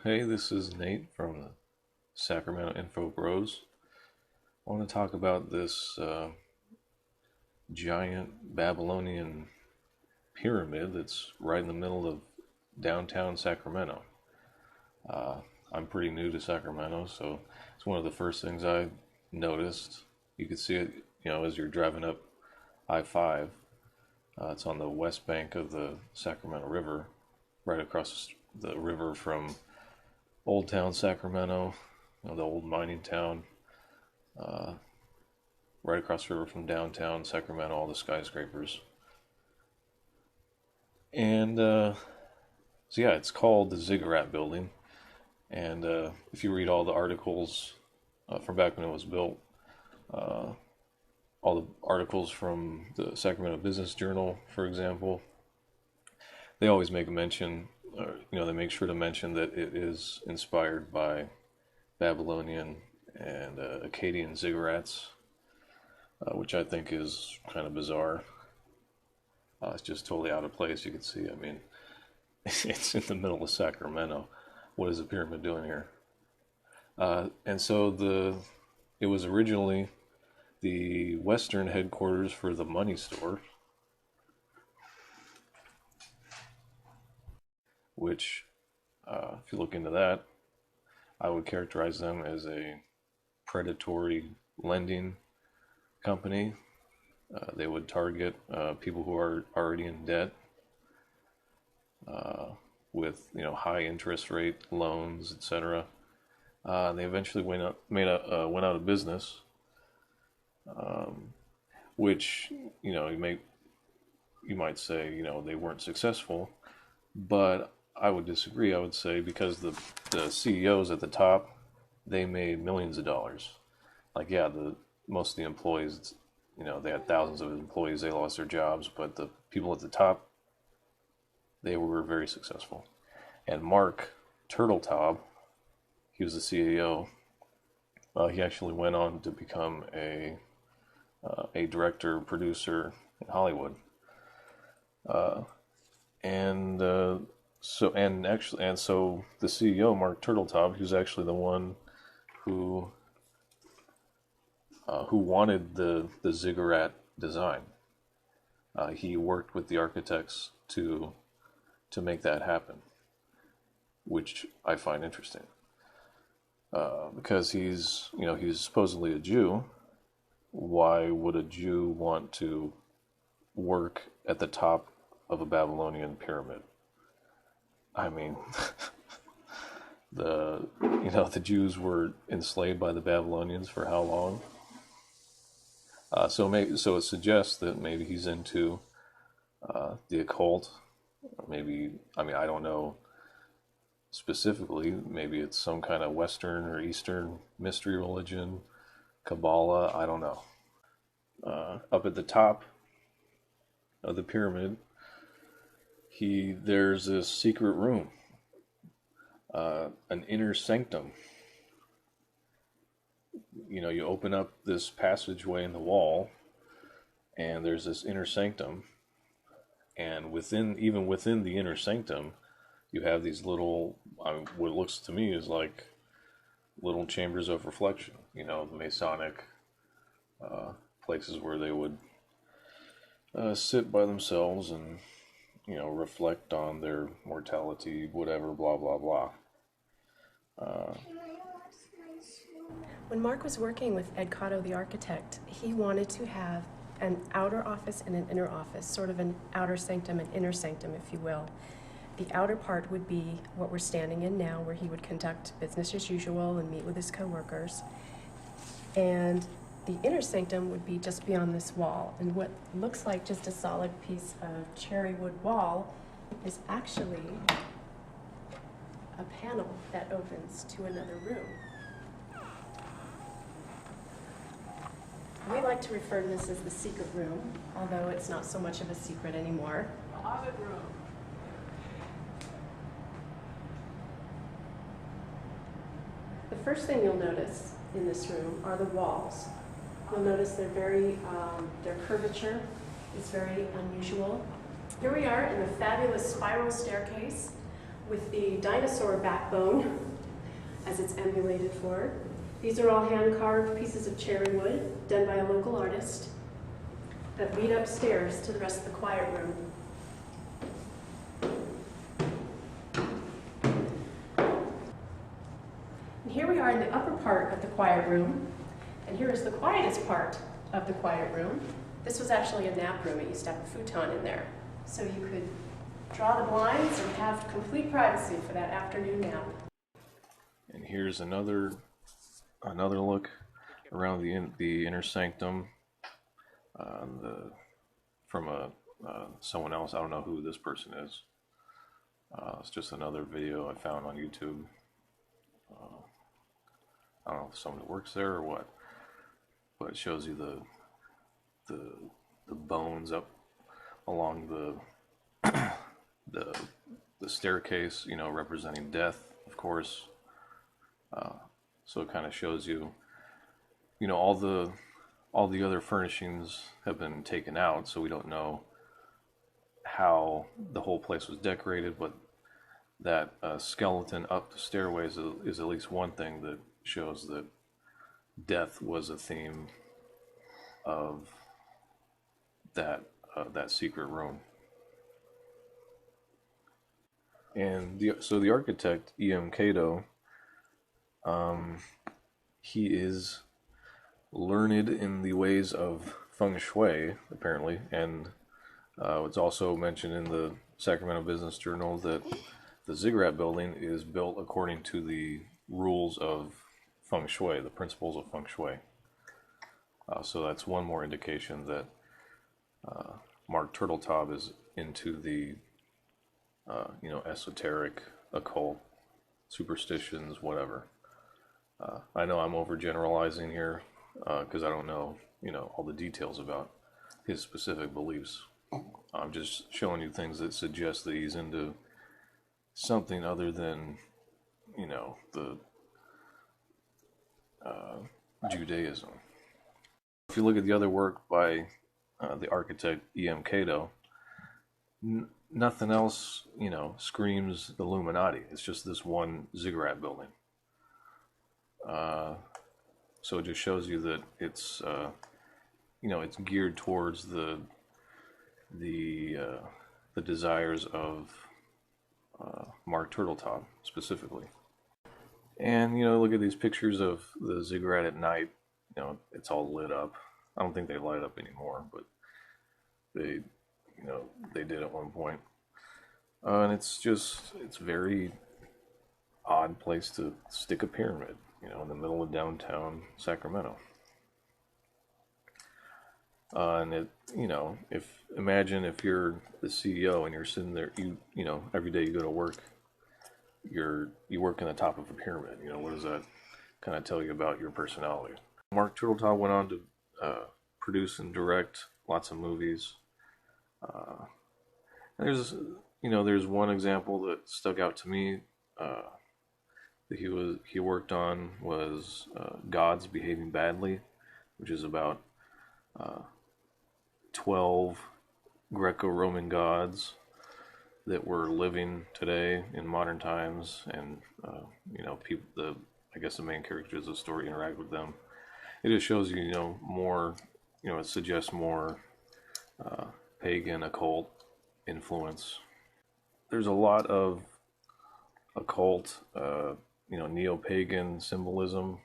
Hey, this is Nate from the Sacramento Info-Bros. I want to talk about this giant Babylonian pyramid that's right in the middle of downtown Sacramento. Uh, I'm pretty new to Sacramento, so it's one of the first things I noticed. You can see it, as you're driving up I-5. It's on the west bank of the Sacramento River, right across the river from Old Town Sacramento, the old mining town, uh, right across the river from downtown Sacramento, all the skyscrapers. And so yeah, it's called the Ziggurat Building. And if you read all the articles from back when it was built, uh, all the articles from the Sacramento Business Journal, for example, they always make a mention, or, they make sure to mention that it is inspired by Babylonian and Akkadian ziggurats, which I think is kind of bizarre. It's just totally out of place. You can see, it's in the middle of Sacramento. What is the pyramid doing here? And so it was originally the western headquarters for the money store, which, if you look into that, I would characterize them as a predatory lending company. They would target people who are already in debt with high interest rate loans, etc. They eventually went out of business, which you might say they weren't successful, but I would disagree. I would say because the CEOs at the top, they made millions of dollars. Like, yeah, most of the employees, they had thousands of employees, they lost their jobs, but the people at the top, they were very successful. And Mark Turtletaub, he was the CEO. He actually went on to become a director, producer in Hollywood. And so the CEO, Mark Turtletaub, who's actually the one who wanted the ziggurat design. He worked with the architects to make that happen, which I find interesting. Because he's supposedly a Jew. Why would a Jew want to work at the top of a Babylonian pyramid? I mean, the Jews were enslaved by the Babylonians for how long? So it suggests that maybe he's into the occult. Maybe, I don't know specifically. Maybe it's some kind of Western or Eastern mystery religion, Kabbalah. I don't know. Up at the top of the pyramid, there's this secret room, an inner sanctum. You open up this passageway in the wall, and there's this inner sanctum, and even within the inner sanctum, you have these little, what looks to me is like little chambers of reflection. The Masonic places where they would sit by themselves and reflect on their mortality, whatever, blah blah blah. When Mark was working with Ed Cotto, the architect, he wanted to have an outer office and an inner office, sort of an outer sanctum and inner sanctum, if you will. The outer part would be what we're standing in now, where he would conduct business as usual and meet with his coworkers. And the inner sanctum would be just beyond this wall. And what looks like just a solid piece of cherry wood wall is actually a panel that opens to another room. We like to refer to this as the secret room, although it's not so much of a secret anymore. The Hobbit room. The first thing you'll notice in this room are the walls. You'll notice their curvature is very unusual. Here we are in the fabulous spiral staircase with the dinosaur backbone as it's emulated for. These are all hand-carved pieces of cherry wood done by a local artist that lead upstairs to the rest of the quiet room. And here we are in the upper part of the quiet room, and here is the quietest part of the quiet room. This was actually a nap room. It used to have a futon in there, so you could draw the blinds and have complete privacy for that afternoon nap. And here's another look around the inner sanctum from someone else. I don't know who this person is. It's just another video I found on YouTube. I don't know if someone that works there or what, but it shows you the bones up along the staircase, you know, representing death, of course. So it kind of shows you, you know, all the other furnishings have been taken out, so we don't know how the whole place was decorated, but that skeleton up the stairways is at least one thing that shows that death was a theme of that secret room. And so the architect E.M. Cato, he is learned in the ways of feng shui, apparently, and it's also mentioned in the Sacramento Business Journal that the Ziggurat Building is built according to the rules of feng shui, the principles of feng shui. So that's one more indication that Mark Turteltaub is into the you know, esoteric, occult, superstitions, whatever. I know I'm overgeneralizing here because I don't know, you know, all the details about his specific beliefs. I'm just showing you things that suggest that he's into something other than, you know, the Judaism. If you look at the other work by the architect E.M. Cato, nothing else, you know, screams Illuminati. It's just this one Ziggurat building. So it just shows you that it's, you know, it's geared towards the desires of Mark Turteltaub specifically. And, you know, look at these pictures of the Ziggurat at night. You know, it's all lit up. I don't think they light up anymore, but they, you know, they did at one point. And it's very odd place to stick a pyramid, you know, in the middle of downtown Sacramento. And it, you know, imagine if you're the CEO and you're sitting there, you know, every day you go to work, you work in the top of a pyramid. You know, what does that kind of tell you about your personality? Mark Turteltaub went on to produce and direct lots of movies. There's one example that stuck out to me that he worked on was Gods Behaving Badly, which is about 12 Greco-Roman gods that were living today in modern times, and you know, I guess the main characters of the story interact with them. It just shows you, you know, more, you know, it suggests more pagan occult influence. There's a lot of occult, you know, neo-pagan symbolism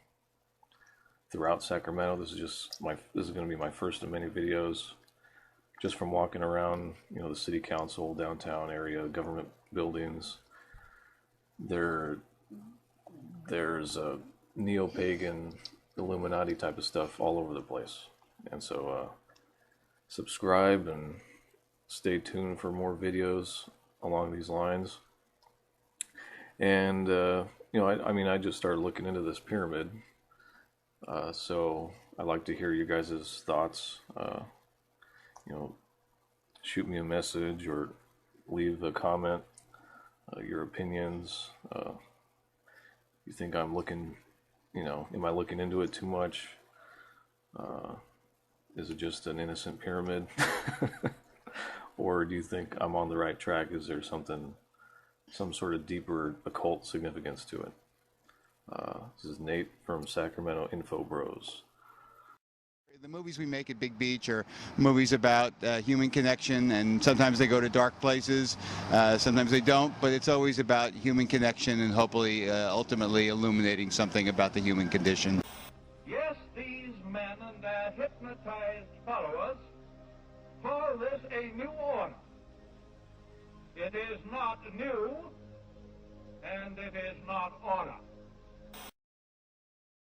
throughout Sacramento. This is going to be my first of many videos, just from walking around, you know, the city council, downtown area, government buildings. There's a neo-pagan Illuminati type of stuff all over the place. And so subscribe and stay tuned for more videos along these lines. And you know, I just started looking into this pyramid, so I'd like to hear you guys' thoughts. You know, shoot me a message or leave a comment, your opinions. You think I'm looking, you know, am I looking into it too much? Is it just an innocent pyramid? Or do you think I'm on the right track? Is there something some sort of deeper occult significance to it. This is Nate from Sacramento Info-Bros. The movies we make at Big Beach are movies about human connection, and sometimes they go to dark places, sometimes they don't, but it's always about human connection and hopefully ultimately illuminating something about the human condition. Yes, these men and their hypnotized followers call this a new order. It is not new, and it is not order.